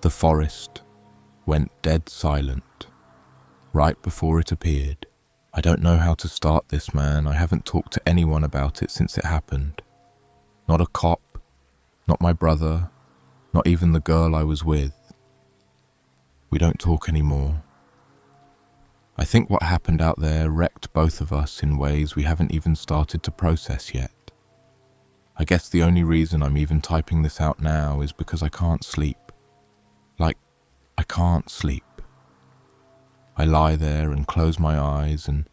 The forest went dead silent right before it appeared. I don't know how to start this, man. I haven't talked to anyone about it since it happened. Not a cop, not my brother, not even the girl I was with. We don't talk anymore. I think what happened out there wrecked both of us in ways we haven't even started to process yet. I guess the only reason I'm even typing this out now is because I can't sleep. I can't sleep. I lie there and close my eyes, and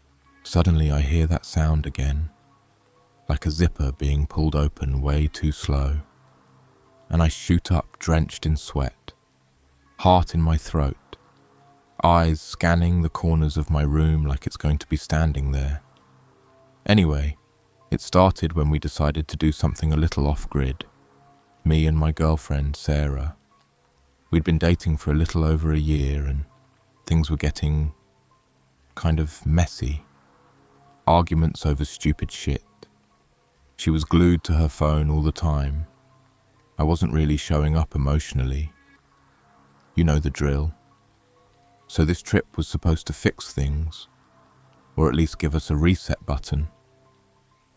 suddenly I hear that sound again, like a zipper being pulled open way too slow. And I shoot up drenched in sweat, heart in my throat, eyes scanning the corners of my room like it's going to be standing there. Anyway, it started when we decided to do something a little off-grid, me and my girlfriend, Sarah. We'd been dating for a little over a year, and things were getting kind of messy. Arguments over stupid shit. She was glued to her phone all the time. I wasn't really showing up emotionally. You know the drill. So this trip was supposed to fix things, or at least give us a reset button.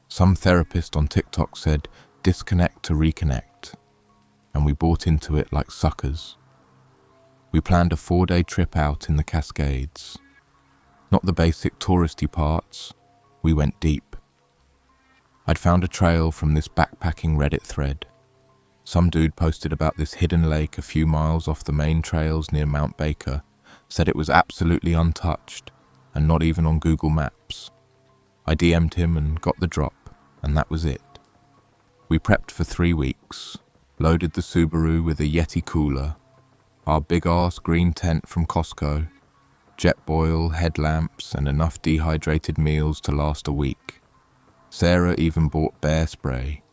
Some therapist on TikTok said, disconnect to reconnect, and we bought into it like suckers. We planned a 4-day trip out in the Cascades. Not the basic touristy parts, we went deep. I'd found a trail from this backpacking Reddit thread. Some dude posted about this hidden lake a few miles off the main trails near Mount Baker, said it was absolutely untouched and not even on Google Maps. I DM'd him and got the drop, and that was it. We prepped for 3 weeks, loaded the Subaru with a Yeti cooler, our big-ass green tent from Costco, Jetboil, headlamps, and enough dehydrated meals to last a week. Sarah even bought bear spray,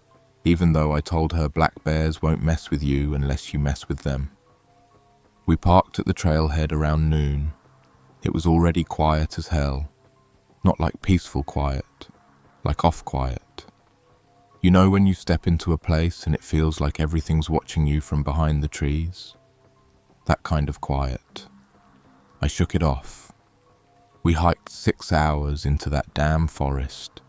even though I told her black bears won't mess with you unless you mess with them. We parked at the trailhead around noon. It was already quiet as hell. Not like peaceful quiet, like off-quiet. You know when you step into a place and it feels like everything's watching you from behind the trees? That kind of quiet. I shook it off. We hiked 6 hours into that damn forest,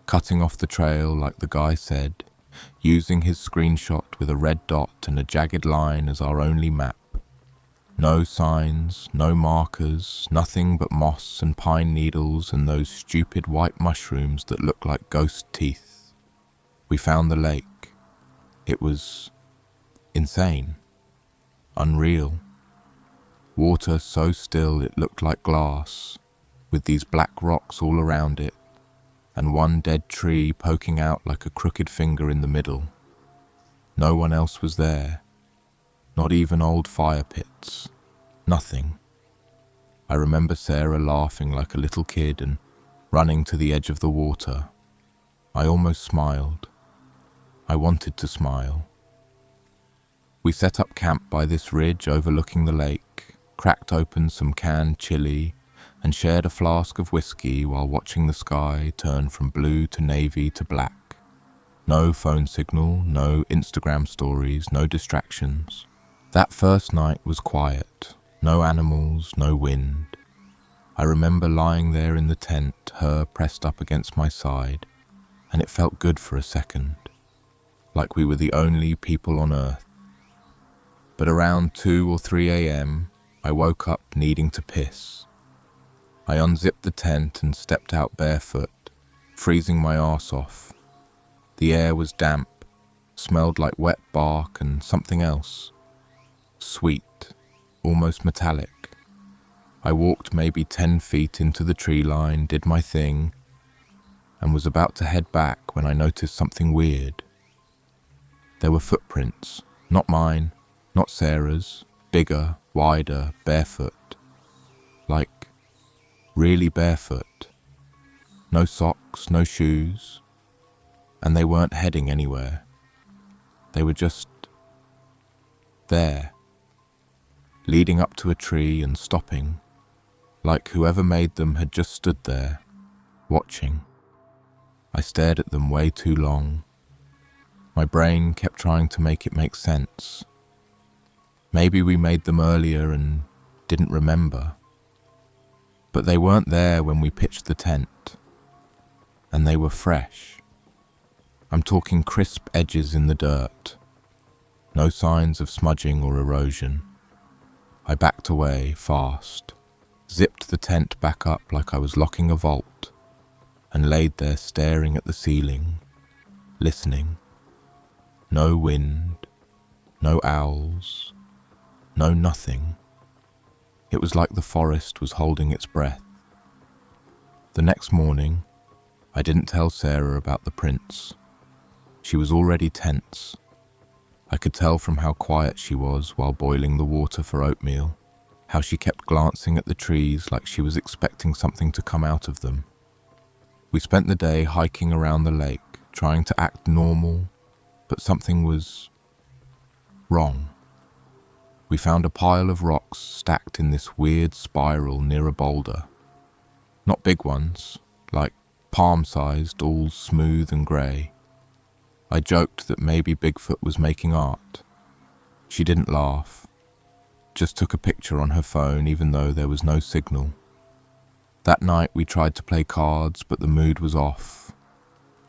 cutting off the trail like the guy said, using his screenshot with a red dot and a jagged line as our only map. No signs, no markers, nothing but moss and pine needles and those stupid white mushrooms that look like ghost teeth. We found the lake. It was insane. Unreal. Water so still it looked like glass, with these black rocks all around it, and one dead tree poking out like a crooked finger in the middle. No one else was there, not even old fire pits, nothing. I remember Sarah laughing like a little kid and running to the edge of the water. I almost smiled. I wanted to smile. We set up camp by this ridge overlooking the lake, cracked open some canned chili, and shared a flask of whiskey while watching the sky turn from blue to navy to black. No phone signal, no Instagram stories, no distractions. That first night was quiet, no animals, no wind. I remember lying there in the tent, her pressed up against my side, and it felt good for a second, like we were the only people on earth. But around 2 or 3 a.m., I woke up needing to piss. I unzipped the tent and stepped out barefoot, freezing my arse off. The air was damp, smelled like wet bark and something else. Sweet, almost metallic. I walked maybe 10 feet into the tree line, did my thing, and was about to head back when I noticed something weird. There were footprints, not mine, not Sarah's, bigger, wider, barefoot. Like, really barefoot. No socks, no shoes. And they weren't heading anywhere. They were just there, leading up to a tree and stopping, like whoever made them had just stood there, watching. I stared at them way too long. My brain kept trying to make it make sense. Maybe we made them earlier and didn't remember. But they weren't there when we pitched the tent. And they were fresh. I'm talking crisp edges in the dirt. No signs of smudging or erosion. I backed away fast, zipped the tent back up like I was locking a vault, and laid there staring at the ceiling, listening. No wind, no owls, no nothing. It was like the forest was holding its breath. The next morning, I didn't tell Sarah about the prints. She was already tense. I could tell from how quiet she was while boiling the water for oatmeal, how she kept glancing at the trees like she was expecting something to come out of them. We spent the day hiking around the lake, trying to act normal, but something was wrong. We found a pile of rocks stacked in this weird spiral near a boulder. Not big ones, like palm-sized, all smooth and grey. I joked that maybe Bigfoot was making art. She didn't laugh, just took a picture on her phone even though there was no signal. That night we tried to play cards, but the mood was off.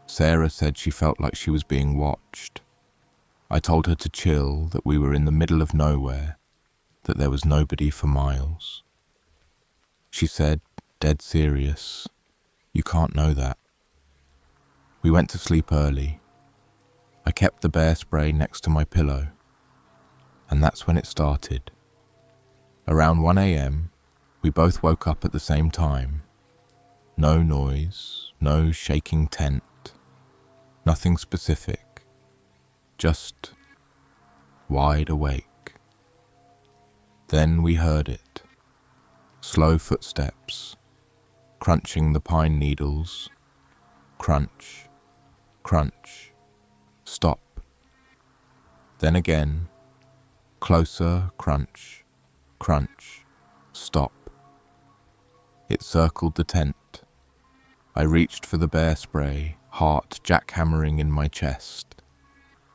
Sarah said she felt like she was being watched. I told her to chill, that we were in the middle of nowhere, that there was nobody for miles. She said, dead serious, "You can't know that." We went to sleep early. I kept the bear spray next to my pillow. And that's when it started. Around 1 a.m, we both woke up at the same time. No noise, no shaking tent, nothing specific, just wide awake. Then we heard it. Slow footsteps, crunching the pine needles. Crunch, crunch, stop. Then again, closer, crunch, crunch, stop. It circled the tent. I reached for the bear spray, heart jackhammering in my chest.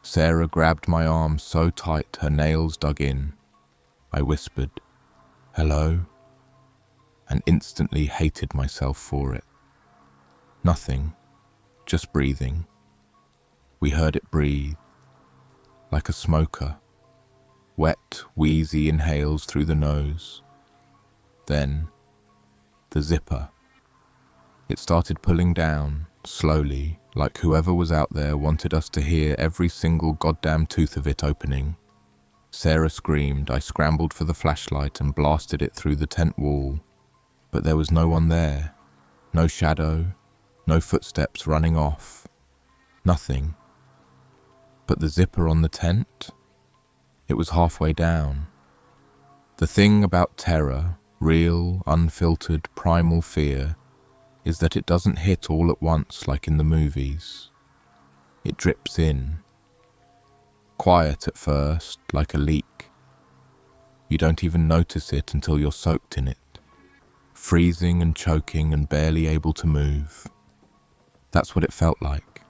Sarah grabbed my arm so tight her nails dug in. I whispered, "Hello?" and instantly hated myself for it. Nothing, just breathing. We heard it breathe, like a smoker. Wet, wheezy inhales through the nose. Then, the zipper. It started pulling down, slowly, like whoever was out there wanted us to hear every single goddamn tooth of it opening. Sarah screamed. I scrambled for the flashlight and blasted it through the tent wall. But there was no one there. No shadow, no footsteps running off. Nothing. But the zipper on the tent? It was halfway down. The thing about terror, real, unfiltered, primal fear, is that it doesn't hit all at once like in the movies. It drips in. Quiet at first, like a leak. You don't even notice it until you're soaked in it, freezing and choking and barely able to move. That's what it felt like,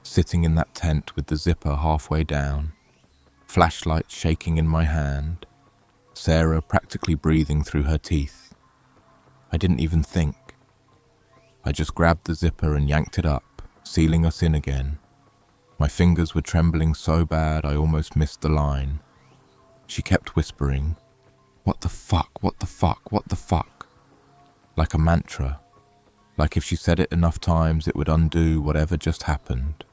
sitting in that tent with the zipper halfway down, flashlight shaking in my hand, Sarah practically breathing through her teeth. I didn't even think. I just grabbed the zipper and yanked it up, sealing us in again. My fingers were trembling so bad I almost missed the line. She kept whispering, "What the fuck, what the fuck, what the fuck?" Like a mantra, like if she said it enough times it would undo whatever just happened.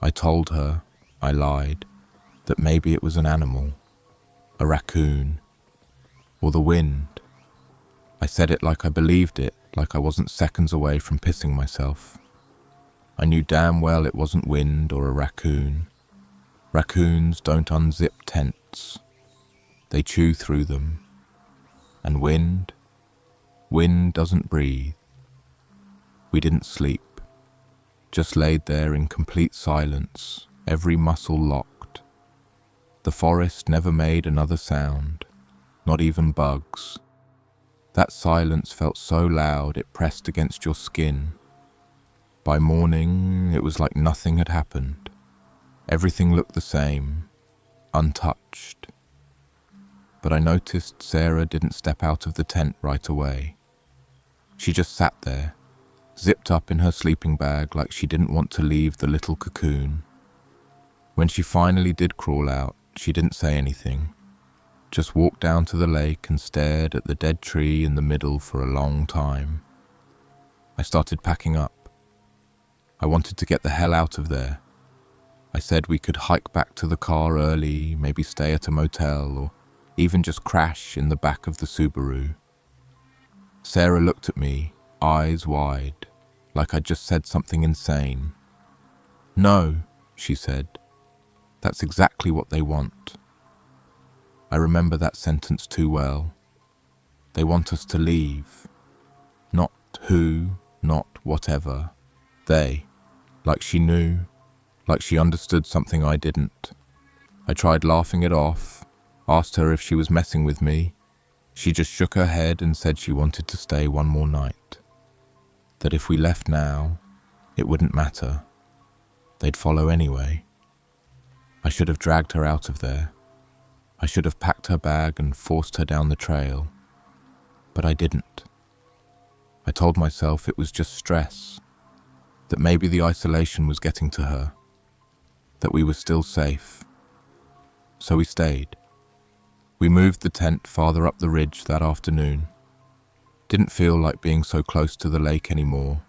I told her, I lied, that maybe it was an animal, a raccoon, or the wind. I said it like I believed it, like I wasn't seconds away from pissing myself. I knew damn well it wasn't wind or a raccoon. Raccoons don't unzip tents. They chew through them. And wind doesn't breathe. We didn't sleep, just laid there in complete silence, every muscle locked. The forest never made another sound, not even bugs. That silence felt so loud it pressed against your skin. By morning, it was like nothing had happened. Everything looked the same, untouched. but I noticed Sarah didn't step out of the tent right away. She just sat there, zipped up in her sleeping bag like she didn't want to leave the little cocoon. When she finally did crawl out, she didn't say anything, just walked down to the lake and stared at the dead tree in the middle for a long time. I started packing up. I wanted to get the hell out of there. I said we could hike back to the car early, maybe stay at a motel, or even just crash in the back of the Subaru. Sarah looked at me, eyes wide, like I'd just said something insane. "No," she said. "That's exactly what they want." I remember that sentence too well. They want us to leave. Not who, not whatever. They. Like she knew, like she understood something I didn't. I tried laughing it off, asked her if she was messing with me. She just shook her head and said she wanted to stay one more night. That if we left now, it wouldn't matter. They'd follow anyway. I should have dragged her out of there. I should have packed her bag and forced her down the trail. But I didn't. I told myself it was just stress, that maybe the isolation was getting to her, that we were still safe. So we stayed. We moved the tent farther up the ridge that afternoon. Didn't feel like being so close to the lake anymore.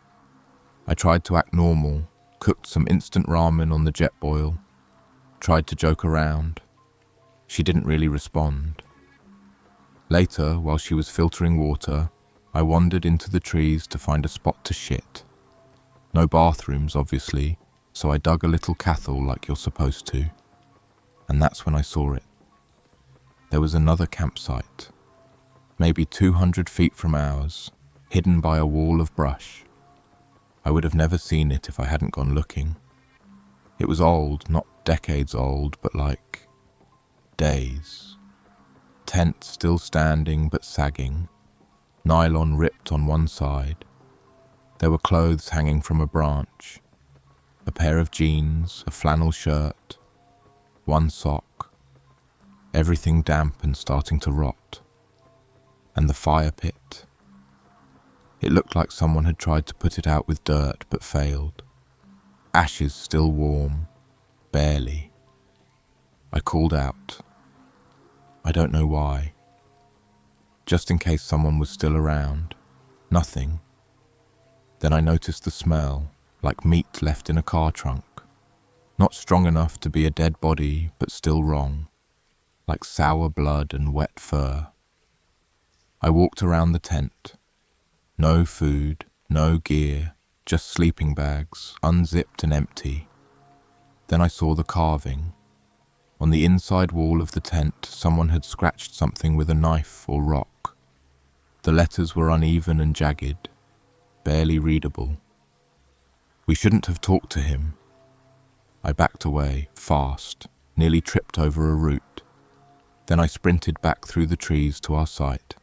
I tried to act normal, cooked some instant ramen on the jet boil, tried to joke around. She didn't really respond. Later, while she was filtering water, I wandered into the trees to find a spot to shit. No bathrooms, obviously, so I dug a little cathel like you're supposed to. And that's when I saw it. There was another campsite, maybe 200 feet from ours, hidden by a wall of brush. I would have never seen it if I hadn't gone looking. It was old, not decades old, but like days. Tent still standing but sagging, nylon ripped on one side. There were clothes hanging from a branch, a pair of jeans, a flannel shirt, one sock, everything damp and starting to rot. And the fire pit. It looked like someone had tried to put it out with dirt but failed. Ashes still warm, barely. I called out. I don't know why. Just in case someone was still around. Nothing. Then I noticed the smell, like meat left in a car trunk. Not strong enough to be a dead body, but still wrong. Like sour blood and wet fur. I walked around the tent. No food, no gear, just sleeping bags, unzipped and empty. Then I saw the carving. On the inside wall of the tent, someone had scratched something with a knife or rock. The letters were uneven and jagged, barely readable. We shouldn't have talked to him. I backed away, fast, nearly tripped over a root. Then I sprinted back through the trees to our site.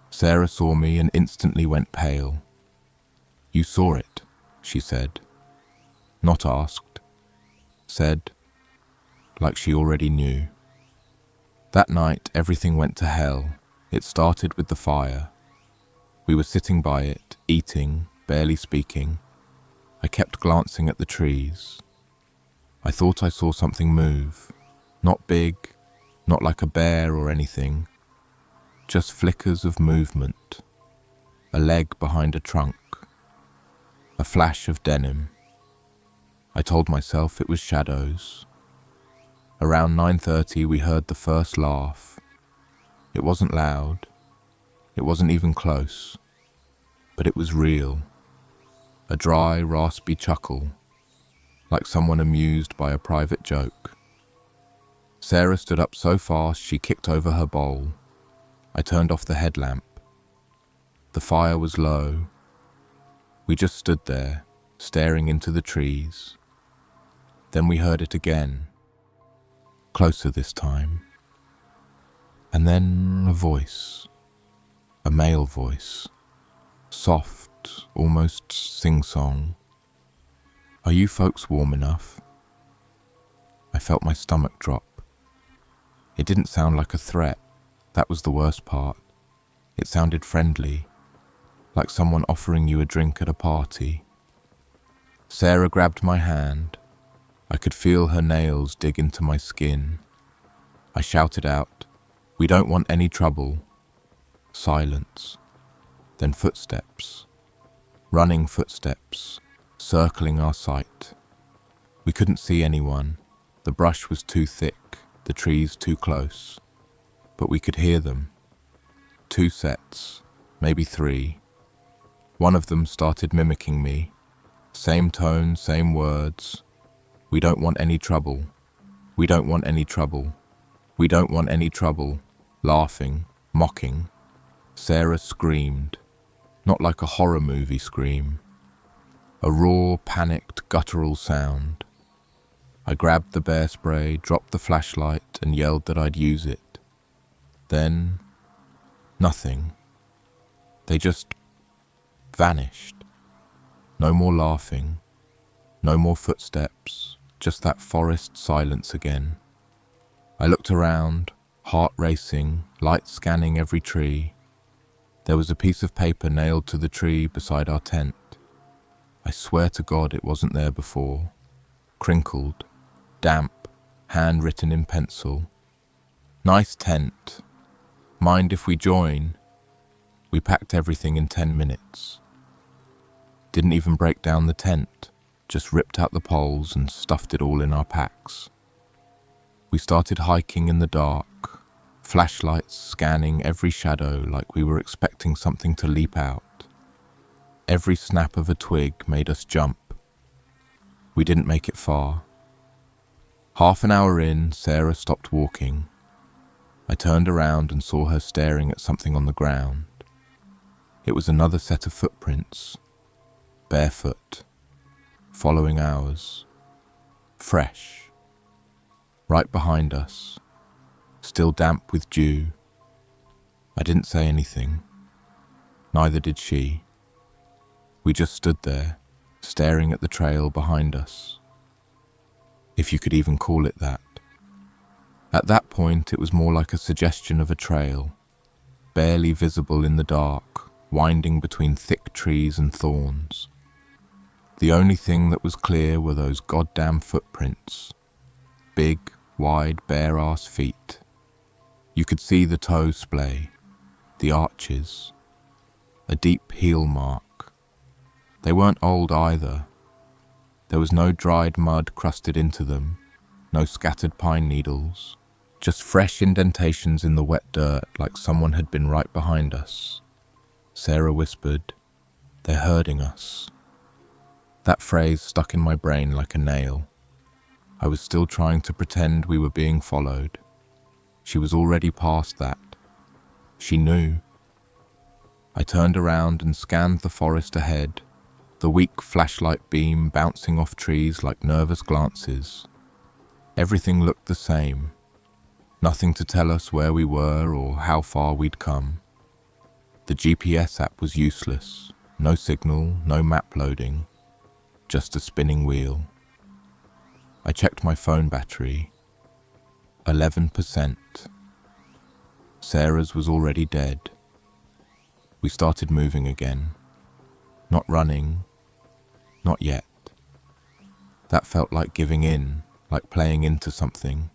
Sarah saw me and instantly went pale. "You saw it," she said. Not asked. Said, like she already knew. That night, everything went to hell. It started with the fire. We were sitting by it, eating, barely speaking. I kept glancing at the trees. I thought I saw something move. Not big, not like a bear or anything. Just flickers of movement. A leg behind a trunk. A flash of denim. I told myself it was shadows. Around 9:30 we heard the first laugh. It wasn't loud. It wasn't even close. But it was real. A dry, raspy chuckle. Like someone amused by a private joke. Sarah stood up so fast she kicked over her bowl. I turned off the headlamp. The fire was low. We just stood there, staring into the trees. Then we heard it again. Closer this time. And then a voice. A male voice. Soft, almost sing-song. "Are you folks warm enough?" I felt my stomach drop. It didn't sound like a threat. That was the worst part. It sounded friendly, like someone offering you a drink at a party. Sarah grabbed my hand. I could feel her nails dig into my skin. I shouted out, "We don't want any trouble." Silence. Then footsteps. Running footsteps, circling our sight. We couldn't see anyone. The brush was too thick, the trees too close. But we could hear them. 2 sets, maybe 3. One of them started mimicking me. Same tone, same words. "We don't want any trouble. We don't want any trouble. We don't want any trouble." Laughing, mocking. Sarah screamed. Not like a horror movie scream. A raw, panicked, guttural sound. I grabbed the bear spray, dropped the flashlight, and yelled that I'd use it. Then, nothing. They just vanished. No more laughing. No more footsteps. Just that forest silence again. I looked around, heart racing, light scanning every tree. There was a piece of paper nailed to the tree beside our tent. I swear to God it wasn't there before. Crinkled, damp, handwritten in pencil. "Nice tent. Mind if we join?" We packed everything in 10 minutes. Didn't even break down the tent, just ripped out the poles and stuffed it all in our packs. We started hiking in the dark, flashlights scanning every shadow like we were expecting something to leap out. Every snap of a twig made us jump. We didn't make it far. Half an hour in, Sarah stopped walking. I turned around and saw her staring at something on the ground. It was another set of footprints, barefoot, following ours, fresh, right behind us, still damp with dew. I didn't say anything. Neither did she. We just stood there, staring at the trail behind us. If you could even call it that. At that point, it was more like a suggestion of a trail, barely visible in the dark, winding between thick trees and thorns. The only thing that was clear were those goddamn footprints. Big, wide, bare-ass feet. You could see the toe splay, the arches, a deep heel mark. They weren't old either. There was no dried mud crusted into them, no scattered pine needles, just fresh indentations in the wet dirt like someone had been right behind us. Sarah whispered, "They're herding us." That phrase stuck in my brain like a nail. I was still trying to pretend we were being followed. She was already past that. She knew. I turned around and scanned the forest ahead, the weak flashlight beam bouncing off trees like nervous glances. Everything looked the same. Nothing to tell us where we were or how far we'd come. The GPS app was useless. No signal, no map loading. Just a spinning wheel. I checked my phone battery. 11%. Sarah's was already dead. We started moving again. Not running. Not yet. That felt like giving in, like playing into something.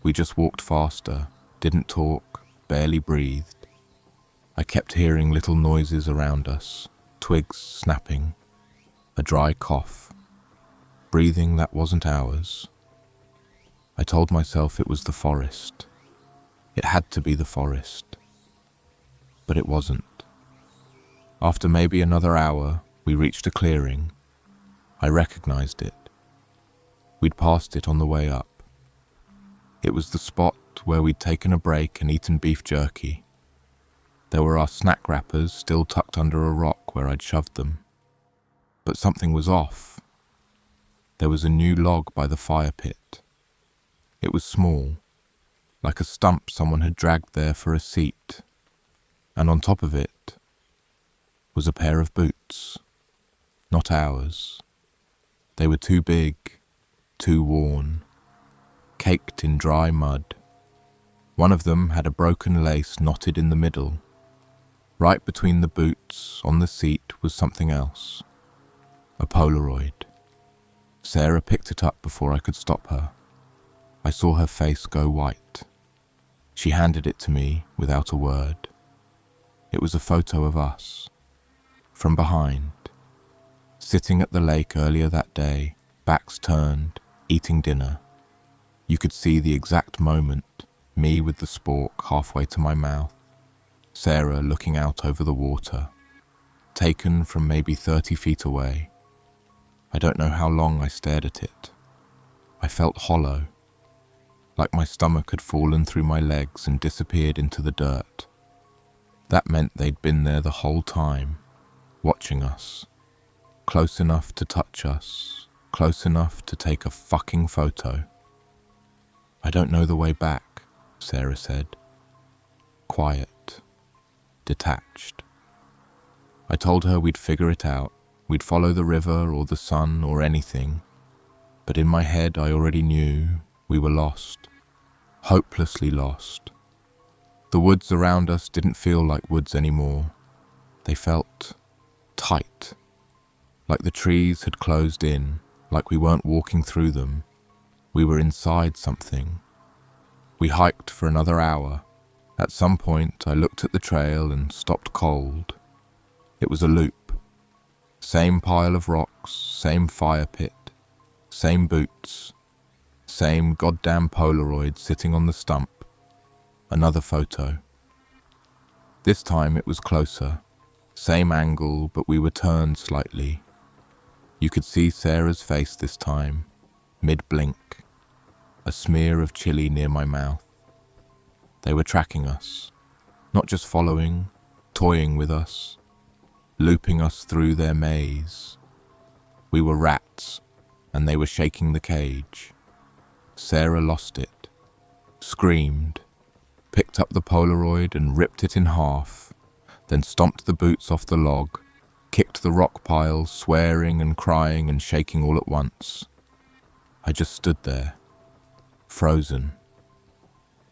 We just walked faster, didn't talk, barely breathed. I kept hearing little noises around us, twigs snapping, a dry cough, breathing that wasn't ours. I told myself it was the forest. It had to be the forest. But it wasn't. After maybe another hour, we reached a clearing. I recognized it. We'd passed it on the way up. It was the spot where we'd taken a break and eaten beef jerky. There were our snack wrappers still tucked under a rock where I'd shoved them. But something was off. There was a new log by the fire pit. It was small, like a stump someone had dragged there for a seat, and on top of it was a pair of boots. Not ours. They were too big, too worn, caked in dry mud. One of them had a broken lace knotted in the middle. Right between the boots, on the seat, was something else. A Polaroid. Sarah picked it up before I could stop her. I saw her face go white. She handed it to me without a word. It was a photo of us, from behind, sitting at the lake earlier that day, backs turned, eating dinner. You could see the exact moment, me with the spork halfway to my mouth, Sarah looking out over the water, taken from maybe 30 feet away. I don't know how long I stared at it. I felt hollow, like my stomach had fallen through my legs and disappeared into the dirt. That meant they'd been there the whole time, watching us, close enough to touch us, close enough to take a fucking photo. I don't know the way back, Sarah said. Quiet, detached. I told her we'd figure it out. We'd follow the river or the sun or anything. But in my head I already knew we were lost, hopelessly lost. The woods around us didn't feel like woods anymore. They felt tight, like the trees had closed in, like we weren't walking through them. We were inside something. We hiked for another hour. At some point I looked at the trail and stopped cold. It was a loop. Same pile of rocks, same fire pit, same boots, same goddamn Polaroid sitting on the stump. Another photo. This time it was closer. Same angle, but we were turned slightly. You could see Sarah's face this time, mid-blink, a smear of chili near my mouth. They were tracking us, not just following, toying with us, looping us through their maze. We were rats, and they were shaking the cage. Sarah lost it, screamed, picked up the Polaroid and ripped it in half, then stomped the boots off the log, kicked the rock pile, swearing and crying and shaking all at once. I just stood there, frozen.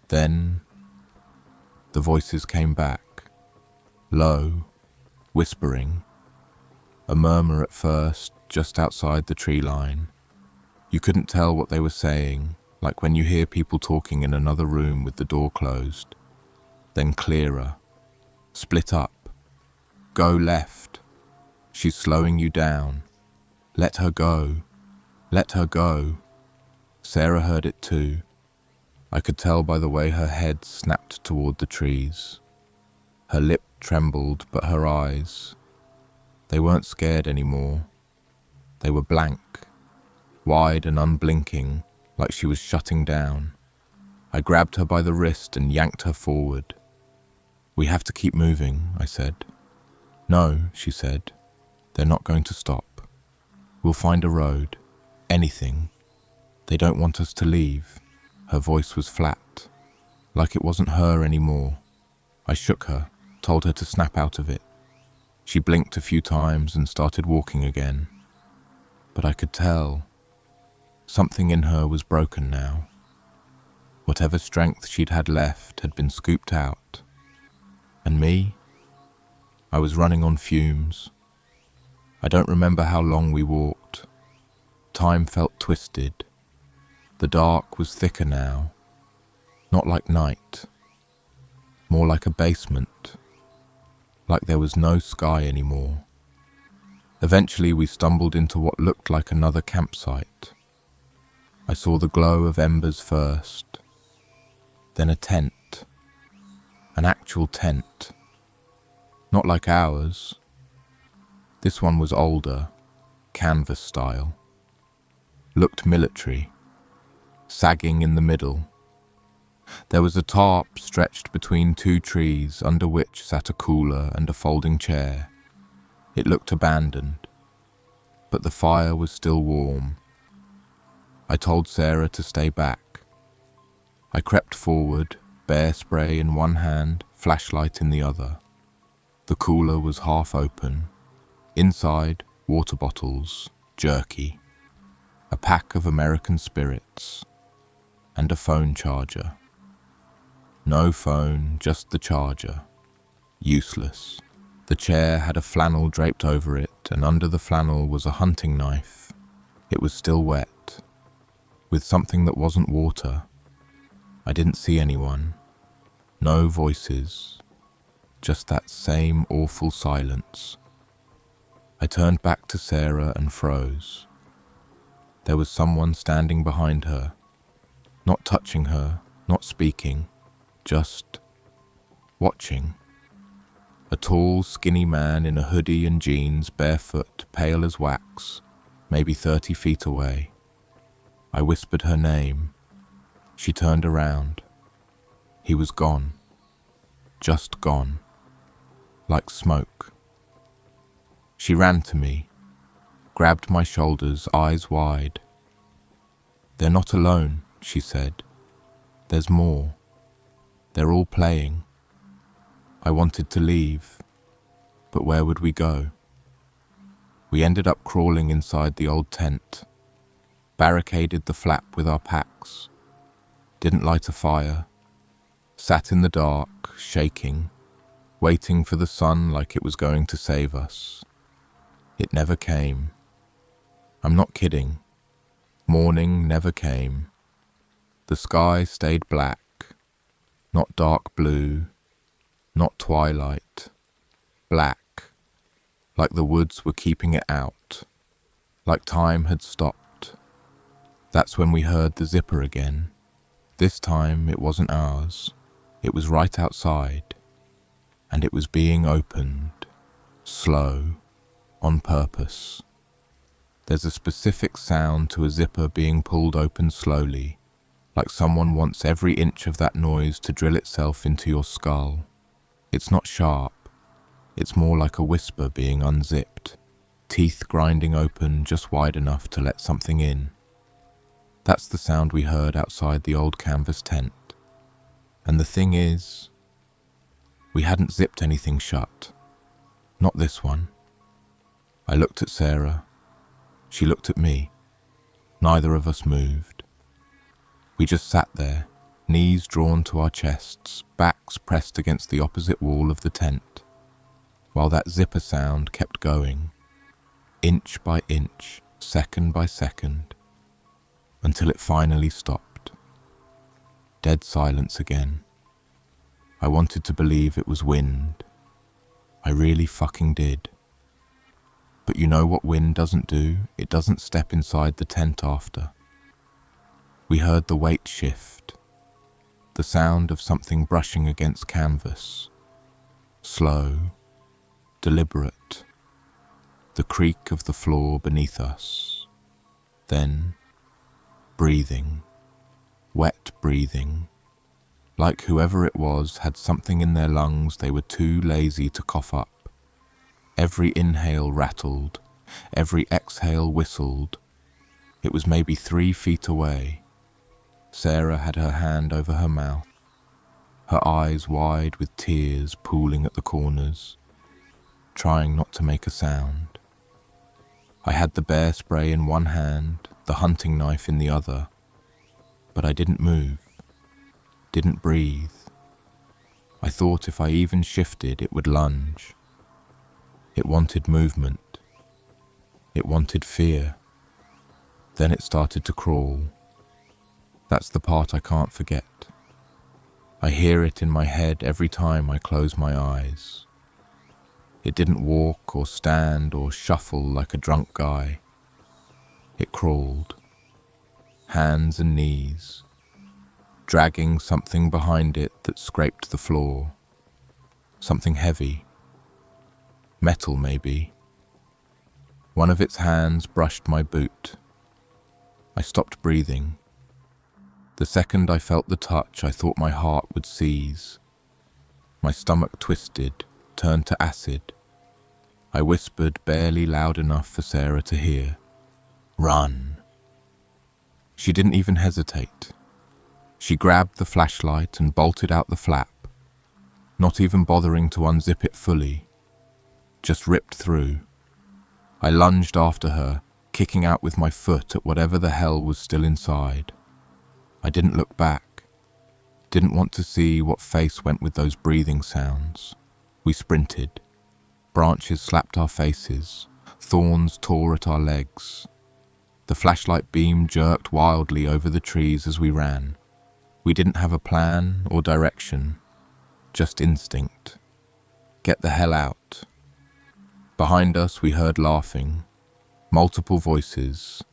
Then the voices came back, low, whispering, a murmur at first just outside the tree line. You couldn't tell what they were saying, like when you hear people talking in another room with the door closed. Then clearer, split up, go left, she's slowing you down, let her go, let her go. Sarah heard it too. I could tell by the way her head snapped toward the trees. Her lip trembled, but her eyes, they weren't scared anymore. They were blank, wide and unblinking, like she was shutting down. I grabbed her by the wrist and yanked her forward. "We have to keep moving," I said. "No," she said. "They're not going to stop. We'll find a road. Anything. They don't want us to leave." Her voice was flat, like it wasn't her anymore. I shook her, told her to snap out of it. She blinked a few times and started walking again. But I could tell something in her was broken now. Whatever strength she'd had left had been scooped out. And me? I was running on fumes. I don't remember how long we walked. Time felt twisted. The dark was thicker now, not like night, more like a basement, like there was no sky anymore. Eventually we stumbled into what looked like another campsite. I saw the glow of embers first, then a tent, an actual tent, not like ours. This one was older, canvas style, looked military, sagging in the middle. There was a tarp stretched between two trees under which sat a cooler and a folding chair. It looked abandoned, but the fire was still warm. I told Sarah to stay back. I crept forward, bear spray in one hand, flashlight in the other. The cooler was half open. Inside, water bottles, jerky, a pack of American spirits, and a phone charger. No phone, just the charger. Useless. The chair had a flannel draped over it, and under the flannel was a hunting knife. It was still wet, with something that wasn't water. I didn't see anyone. No voices. Just that same awful silence. I turned back to Sarah and froze. There was someone standing behind her, not touching her, not speaking, just watching. A tall, skinny man in a hoodie and jeans, barefoot, pale as wax, maybe 30 feet away. I whispered her name. She turned around. He was gone. Just gone. Like smoke. She ran to me, grabbed my shoulders, eyes wide. "They're not alone," she said. "There's more. They're all playing." I wanted to leave, but where would we go? We ended up crawling inside the old tent, barricaded the flap with our packs, didn't light a fire, sat in the dark, shaking, waiting for the sun like it was going to save us. It never came. I'm not kidding. Morning never came. The sky stayed black, not dark blue, not twilight, black, like the woods were keeping it out, like time had stopped. That's when we heard the zipper again. This time it wasn't ours. It was right outside, and it was being opened, slow, on purpose. There's a specific sound to a zipper being pulled open slowly, like someone wants every inch of that noise to drill itself into your skull. It's not sharp. It's more like a whisper being unzipped, teeth grinding open just wide enough to let something in. That's the sound we heard outside the old canvas tent. And the thing is, we hadn't zipped anything shut. Not this one. I looked at Sarah. She looked at me. Neither of us moved. We just sat there, knees drawn to our chests, backs pressed against the opposite wall of the tent, while that zipper sound kept going, inch by inch, second by second, until it finally stopped. Dead silence again. I wanted to believe it was wind. I really fucking did. But you know what wind doesn't do? It doesn't step inside the tent after. We heard the weight shift, the sound of something brushing against canvas, slow, deliberate, the creak of the floor beneath us. Then, breathing, wet breathing, like whoever it was had something in their lungs they were too lazy to cough up. Every inhale rattled, every exhale whistled. It was maybe 3 feet away. Sarah had her hand over her mouth, her eyes wide with tears pooling at the corners, trying not to make a sound. I had the bear spray in one hand, the hunting knife in the other, but I didn't move, didn't breathe. I thought if I even shifted, it would lunge. It wanted movement. It wanted fear. Then it started to crawl. That's the part I can't forget. I hear it in my head every time I close my eyes. It didn't walk or stand or shuffle like a drunk guy. It crawled, hands and knees, dragging something behind it that scraped the floor. Something heavy. Metal, maybe. One of its hands brushed my boot. I stopped breathing. The second I felt the touch, I thought my heart would seize. My stomach twisted, turned to acid. I whispered barely loud enough for Sarah to hear. "Run." She didn't even hesitate. She grabbed the flashlight and bolted out the flap, not even bothering to unzip it fully. Just ripped through. I lunged after her, kicking out with my foot at whatever the hell was still inside. I didn't look back. Didn't want to see what face went with those breathing sounds. We sprinted. Branches slapped our faces. Thorns tore at our legs. The flashlight beam jerked wildly over the trees as we ran. We didn't have a plan or direction, just instinct. Get the hell out. Behind us we heard laughing, multiple voices,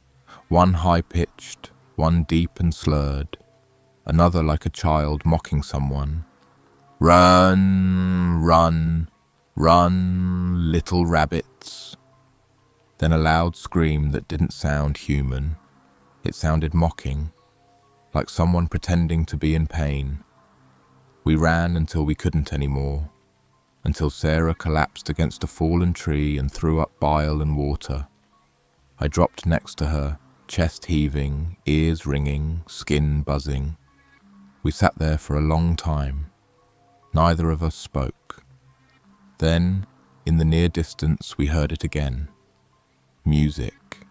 one high-pitched, one deep and slurred, another like a child mocking someone. Run, run, run, little rabbits. Then a loud scream that didn't sound human. It sounded mocking, like someone pretending to be in pain. We ran until we couldn't anymore, until Sarah collapsed against a fallen tree and threw up bile and water. I dropped next to her, chest heaving, ears ringing, skin buzzing. We sat there for a long time. Neither of us spoke. Then, in the near distance, we heard it again. Music.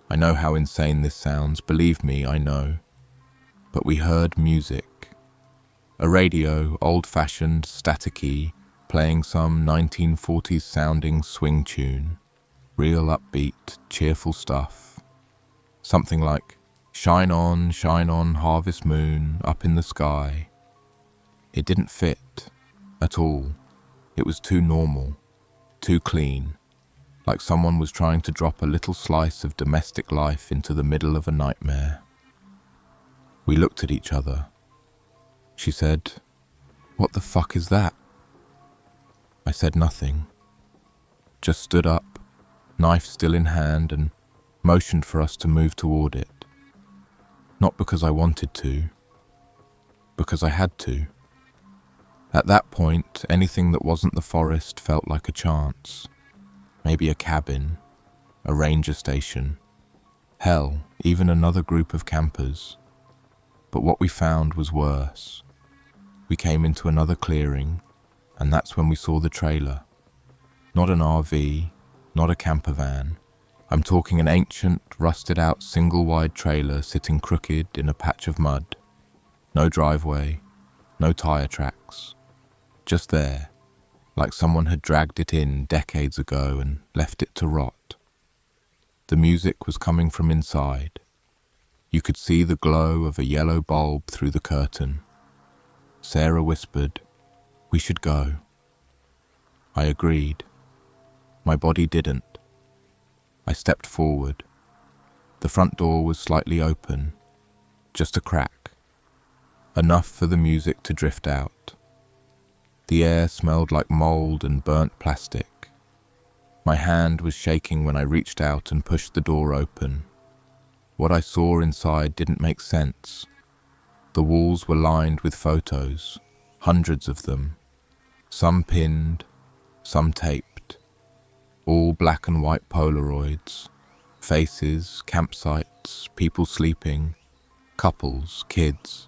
I know how insane this sounds, believe me, I know. But we heard music. A radio, old-fashioned, staticky, playing some 1940s sounding swing tune. Real upbeat, cheerful stuff. Something like, shine on, harvest moon, up in the sky. It didn't fit, at all. It was too normal, too clean. Like someone was trying to drop a little slice of domestic life into the middle of a nightmare. We looked at each other. She said, "What the fuck is that?" I said nothing. Just stood up, knife still in hand, and motioned for us to move toward it. Not because I wanted to, because I had to. At that point, anything that wasn't the forest felt like a chance. Maybe a cabin, a ranger station, hell, even another group of campers. But what we found was worse. We came into another clearing, and that's when we saw the trailer. Not an RV, not a camper van. I'm talking an ancient, rusted-out single-wide trailer sitting crooked in a patch of mud. No driveway, no tire tracks. Just there, like someone had dragged it in decades ago and left it to rot. The music was coming from inside. You could see the glow of a yellow bulb through the curtain. Sarah whispered, "We should go." I agreed. My body didn't. I stepped forward. The front door was slightly open, just a crack, enough for the music to drift out. The air smelled like mold and burnt plastic. My hand was shaking when I reached out and pushed the door open. What I saw inside didn't make sense. The walls were lined with photos, hundreds of them, some pinned, some taped, all black and white Polaroids, faces, campsites, people sleeping, couples, kids,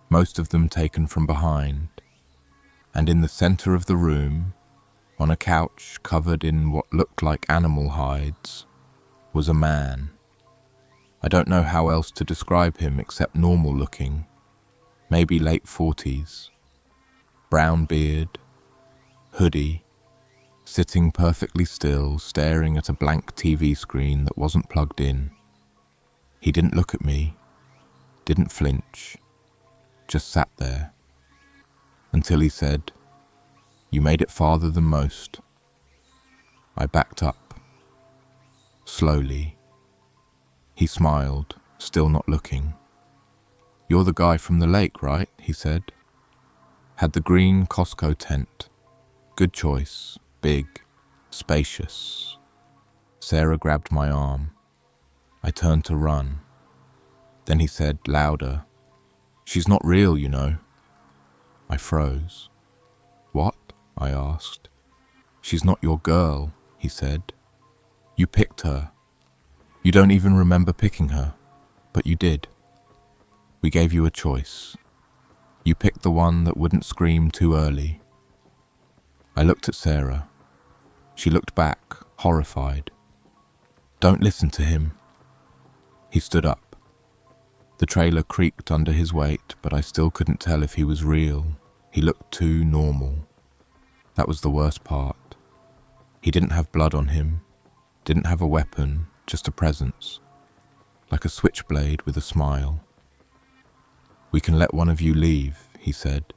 most of them taken from behind. And in the center of the room, on a couch covered in what looked like animal hides, was a man. I don't know how else to describe him except normal looking, maybe late 40s, brown beard, hoodie, sitting perfectly still, staring at a blank TV screen that wasn't plugged in. He didn't look at me, didn't flinch, just sat there. Until he said, "You made it farther than most." I backed up, slowly. He smiled, still not looking. "You're the guy from the lake, right?" he said. "Had the green Costco tent. Good choice, big, spacious." Sarah grabbed my arm. I turned to run. Then he said, louder, "She's not real, you know." I froze. "What?" I asked. "She's not your girl," he said. "You picked her. You don't even remember picking her, but you did. We gave you a choice. You picked the one that wouldn't scream too early." I looked at Sarah. She looked back, horrified. "Don't listen to him." He stood up. The trailer creaked under his weight, but I still couldn't tell if he was real. He looked too normal. That was the worst part. He didn't have blood on him, didn't have a weapon, just a presence, like a switchblade with a smile. "We can let one of you leave," he said.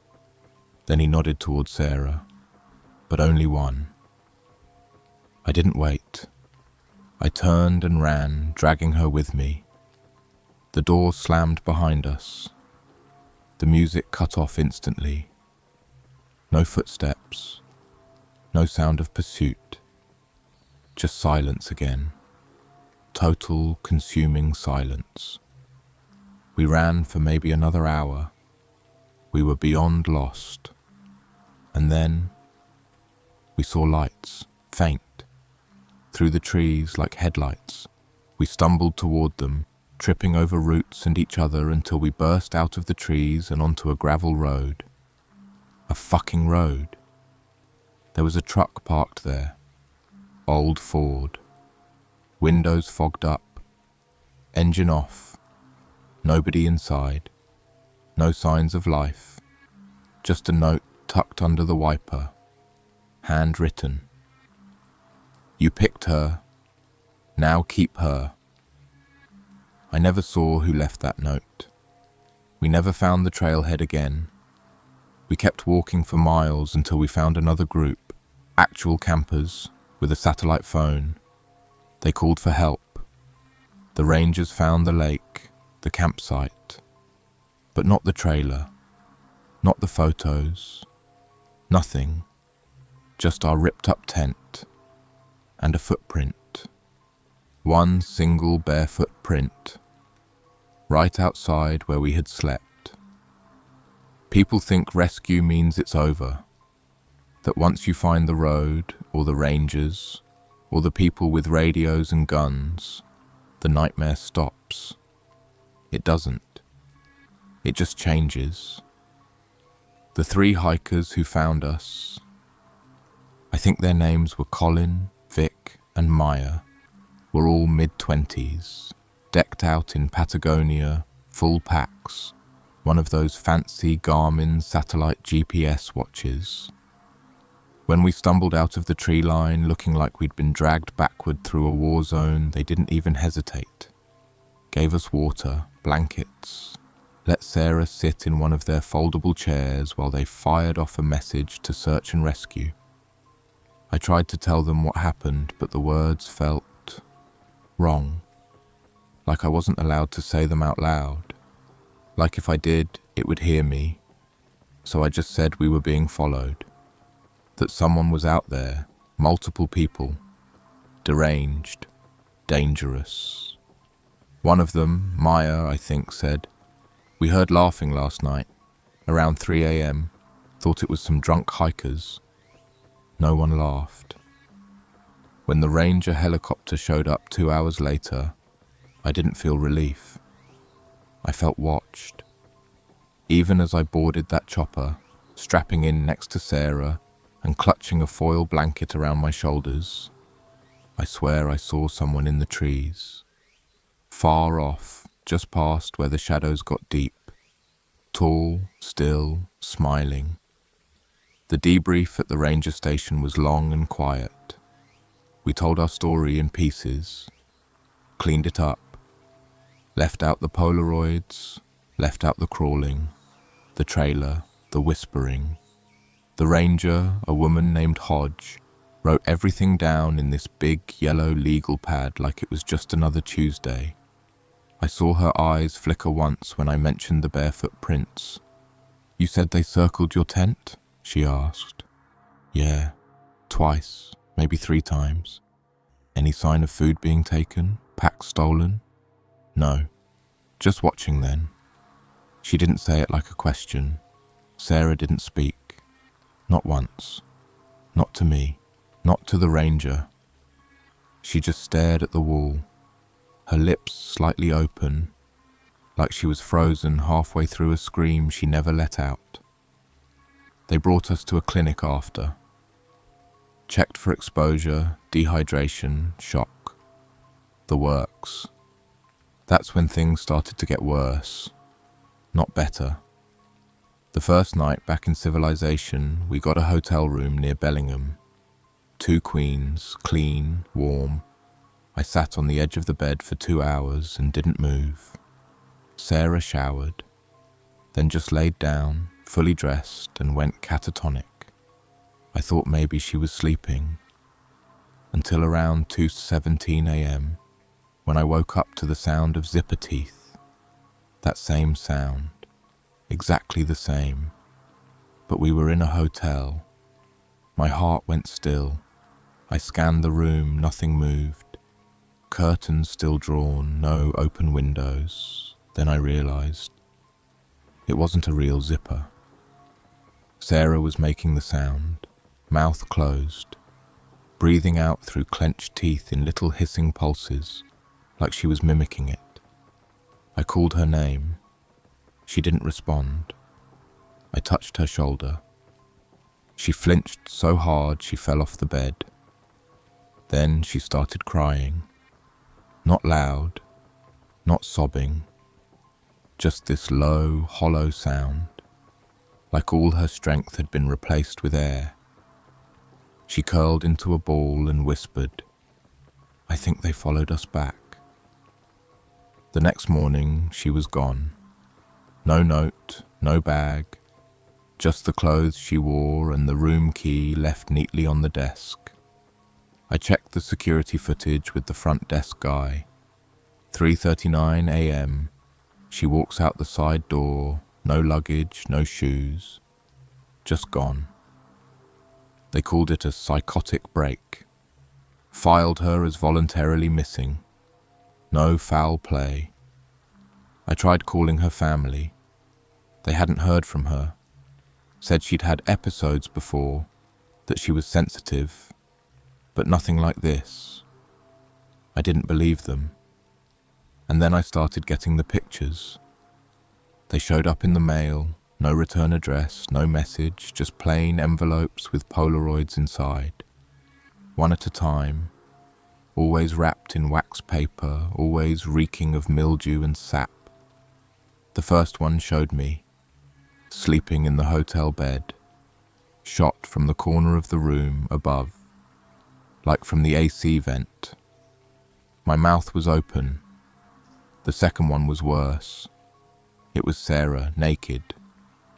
Then he nodded toward Sarah, but only one. I didn't wait. I turned and ran, dragging her with me. The door slammed behind us. The music cut off instantly. No footsteps, no sound of pursuit, just silence again. Total, consuming silence. We ran for maybe another hour. We were beyond lost. And then we saw lights, faint, through the trees like headlights. We stumbled toward them, tripping over roots and each other until we burst out of the trees and onto a gravel road. A fucking road. There was a truck parked there. Old Ford. Windows fogged up. Engine off. Nobody inside. No signs of life. Just a note tucked under the wiper. Handwritten. "You picked her. Now keep her." I never saw who left that note. We never found the trailhead again. We kept walking for miles until we found another group, actual campers with a satellite phone. They called for help. The rangers found the lake, the campsite, but not the trailer, not the photos, nothing, just our ripped up tent and a footprint. One single barefoot print, right outside where we had slept. People think rescue means it's over, that once you find the road, or the rangers, or the people with radios and guns, the nightmare stops. It doesn't. It just changes. The 3 hikers who found us, I think their names were Colin, Vic, and Maya, were all mid-20s, decked out in Patagonia, full packs, one of those fancy Garmin satellite GPS watches. When we stumbled out of the tree line looking like we'd been dragged backward through a war zone, they didn't even hesitate. Gave us water, blankets, let Sarah sit in one of their foldable chairs while they fired off a message to search and rescue. I tried to tell them what happened, but the words felt wrong. Like I wasn't allowed to say them out loud. Like if I did, it would hear me. So I just said we were being followed. That someone was out there, multiple people. Deranged. Dangerous. One of them, Maya, I think, said, "We heard laughing last night, around 3 a.m. Thought it was some drunk hikers." No one laughed. When the Ranger helicopter showed up 2 hours later, I didn't feel relief. I felt watched. Even as I boarded that chopper, strapping in next to Sarah and clutching a foil blanket around my shoulders, I swear I saw someone in the trees. Far off, just past where the shadows got deep. Tall, still, smiling. The debrief at the ranger station was long and quiet. We told our story in pieces, cleaned it up, left out the Polaroids, left out the crawling, the trailer, the whispering. The ranger, a woman named Hodge, wrote everything down in this big yellow legal pad like it was just another Tuesday. I saw her eyes flicker once when I mentioned the barefoot prints. "You said they circled your tent?" she asked. "Yeah, twice, maybe 3 times. Any sign of food being taken? Packs stolen?" "No, just watching then." She didn't say it like a question. Sarah didn't speak. Not once. Not to me. Not to the ranger. She just stared at the wall, her lips slightly open, like she was frozen halfway through a scream she never let out. They brought us to a clinic after. Checked for exposure, dehydration, shock. The works. That's when things started to get worse, not better. The first night back in civilization, we got a hotel room near Bellingham. 2 queens, clean, warm. I sat on the edge of the bed for 2 hours and didn't move. Sarah showered, then just laid down, fully dressed, and went catatonic. I thought maybe she was sleeping, until around 2:17 a.m, when I woke up to the sound of zipper teeth. That same sound, exactly the same, but we were in a hotel. My heart went still. I scanned the room, nothing moved. Curtains still drawn, no open windows. Then I realized it wasn't a real zipper. Sarah was making the sound, mouth closed, breathing out through clenched teeth in little hissing pulses, like she was mimicking it. I called her name. She didn't respond. I touched her shoulder. She flinched so hard she fell off the bed. Then she started crying. Not loud, not sobbing, just this low, hollow sound, like all her strength had been replaced with air. She curled into a ball and whispered, "I think they followed us back." The next morning, she was gone. No note, no bag, just the clothes she wore and the room key left neatly on the desk. I checked the security footage with the front desk guy. 3:39 a.m. She walks out the side door, no luggage, no shoes, just gone. They called it a psychotic break. Filed her as voluntarily missing. No foul play. I tried calling her family. They hadn't heard from her. Said she'd had episodes before, that she was sensitive, but nothing like this. I didn't believe them. And then I started getting the pictures. They showed up in the mail, no return address, no message, just plain envelopes with Polaroids inside. One at a time, always wrapped in wax paper, always reeking of mildew and sap. The first one showed me, sleeping in the hotel bed, shot from the corner of the room above, like from the AC vent. My mouth was open. The second one was worse. It was Sarah, naked,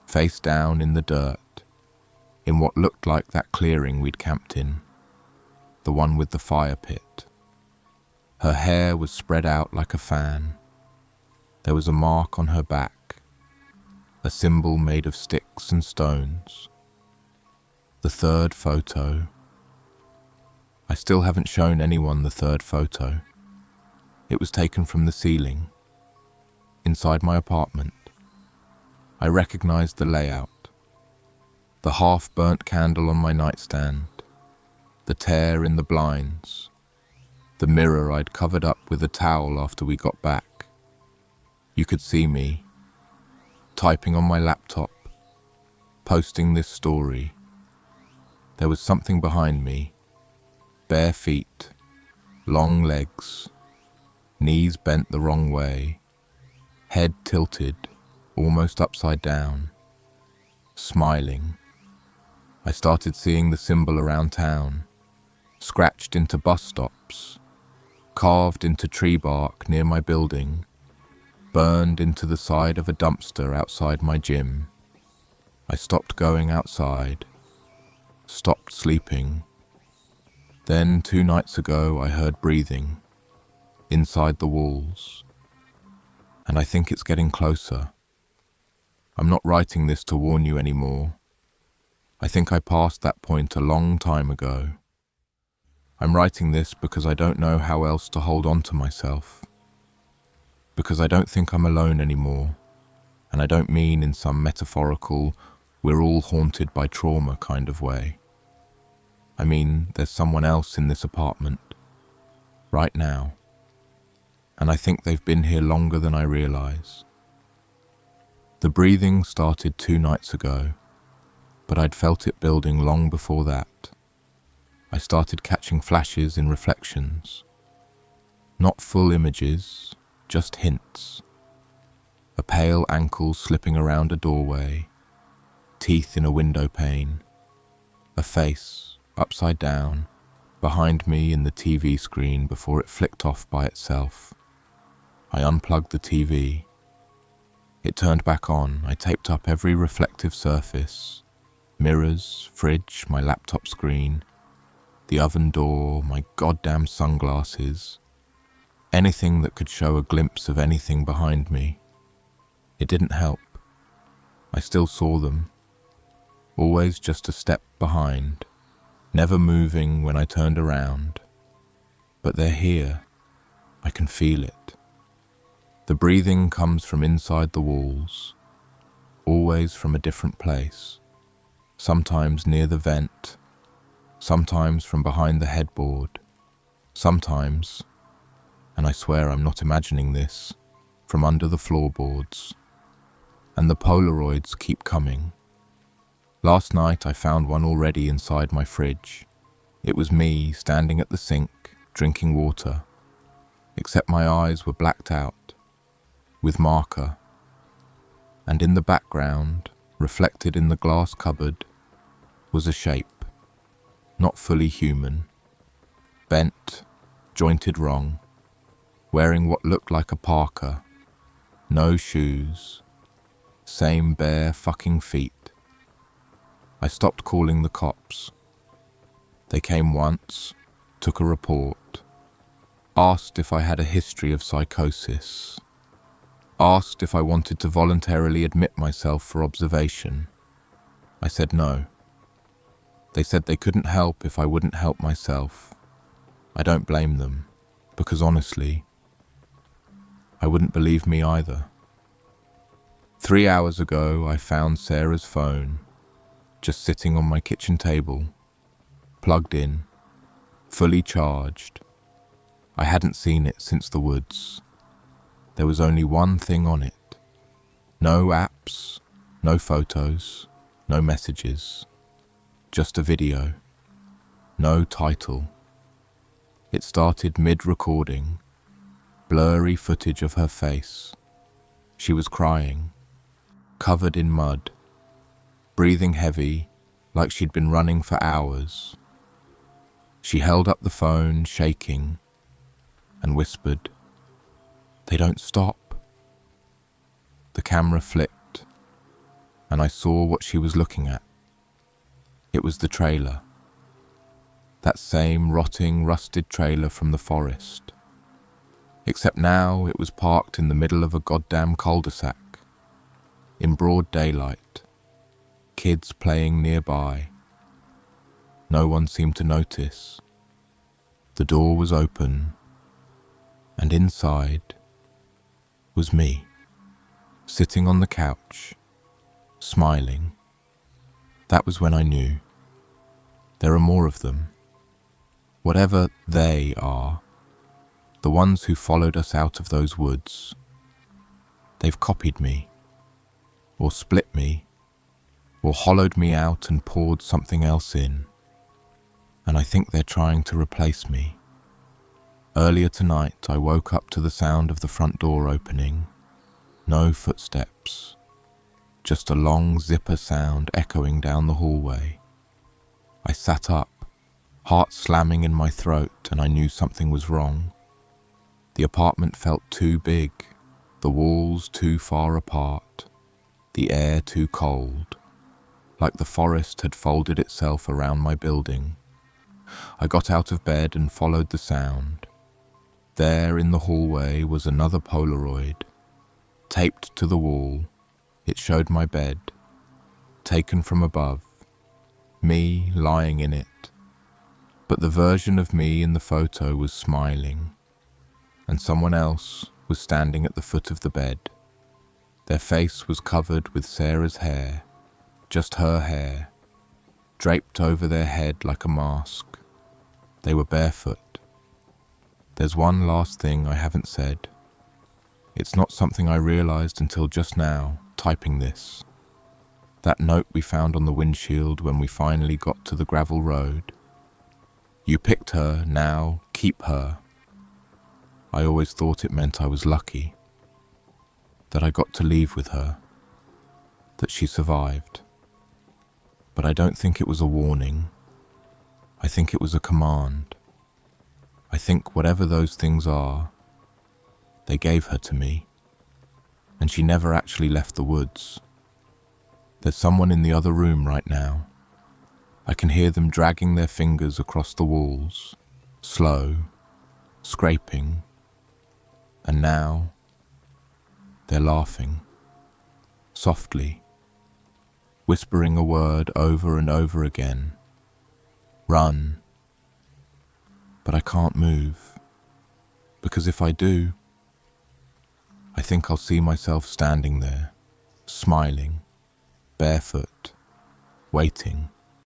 face down in the dirt, in what looked like that clearing we'd camped in, the one with the fire pit. Her hair was spread out like a fan. There was a mark on her back, a symbol made of sticks and stones. The third photo. I still haven't shown anyone the third photo. It was taken from the ceiling, inside my apartment. I recognized the layout. The half-burnt candle on my nightstand, the tear in the blinds, the mirror I'd covered up with a towel after we got back. You could see me, typing on my laptop, posting this story. There was something behind me, bare feet, long legs, knees bent the wrong way, head tilted, almost upside down, smiling. I started seeing the symbol around town, scratched into bus stops, carved into tree bark near my building, burned into the side of a dumpster outside my gym. I stopped going outside, stopped sleeping. Then 2 nights ago I heard breathing, inside the walls. And I think it's getting closer. I'm not writing this to warn you anymore. I think I passed that point a long time ago. I'm writing this because I don't know how else to hold on to myself. Because I don't think I'm alone anymore. And I don't mean in some metaphorical, we're all haunted by trauma kind of way. I mean, there's someone else in this apartment, right now. And I think they've been here longer than I realize. The breathing started 2 nights ago, but I'd felt it building long before that. I started catching flashes in reflections. Not full images, just hints. A pale ankle slipping around a doorway, teeth in a window pane, a face, upside down, behind me in the TV screen before it flicked off by itself. I unplugged the TV. It turned back on. I taped up every reflective surface, mirrors, fridge, my laptop screen, the oven door, my goddamn sunglasses, anything that could show a glimpse of anything behind me. It didn't help. I still saw them, always just a step behind, never moving when I turned around. But they're here. I can feel it. The breathing comes from inside the walls, always from a different place, sometimes near the vent, sometimes from behind the headboard, sometimes, and I swear I'm not imagining this, from under the floorboards. And the Polaroids keep coming. Last night I found one already inside my fridge. It was me standing at the sink, drinking water, except my eyes were blacked out, with marker. And in the background, reflected in the glass cupboard, was a shape, not fully human, bent, jointed wrong, wearing what looked like a parka, no shoes, same bare fucking feet. I stopped calling the cops. They came once, took a report, asked if I had a history of psychosis, asked if I wanted to voluntarily admit myself for observation. I said no. They said they couldn't help if I wouldn't help myself. I don't blame them, because honestly, I wouldn't believe me either. 3 hours ago, I found Sarah's phone, just sitting on my kitchen table, plugged in, fully charged. I hadn't seen it since the woods. There was only one thing on it. No apps, no photos, no messages. Just a video. No title. It started mid-recording, blurry footage of her face. She was crying, covered in mud, breathing heavy, like she'd been running for hours. She held up the phone, shaking, and whispered, "They don't stop." The camera flipped, and I saw what she was looking at. It was the trailer. That same rotting, rusted trailer from the forest. Except now it was parked in the middle of a goddamn cul-de-sac, in broad daylight, kids playing nearby. No one seemed to notice. The door was open, and inside was me, sitting on the couch, smiling. That was when I knew. There are more of them. Whatever they are, the ones who followed us out of those woods. They've copied me, or split me, or hollowed me out and poured something else in. And I think they're trying to replace me. Earlier tonight, I woke up to the sound of the front door opening. No footsteps, just a long zipper sound echoing down the hallway. I sat up, heart slamming in my throat, and I knew something was wrong. The apartment felt too big, the walls too far apart, the air too cold, like the forest had folded itself around my building. I got out of bed and followed the sound. There in the hallway was another Polaroid. Taped to the wall, it showed my bed, taken from above, me lying in it. But the version of me in the photo was smiling, and someone else was standing at the foot of the bed. Their face was covered with Sarah's hair, just her hair, draped over their head like a mask. They were barefoot. There's one last thing I haven't said. It's not something I realized until just now, typing this. That note we found on the windshield when we finally got to the gravel road. "You picked her, now keep her." I always thought it meant I was lucky, that I got to leave with her, that she survived. But I don't think it was a warning. I think it was a command. I think whatever those things are, they gave her to me, and she never actually left the woods. There's someone in the other room right now. I can hear them dragging their fingers across the walls, slow, scraping, and now they're laughing, softly, whispering a word over and over again. Run. But I can't move, because if I do, I think I'll see myself standing there, smiling, barefoot, waiting.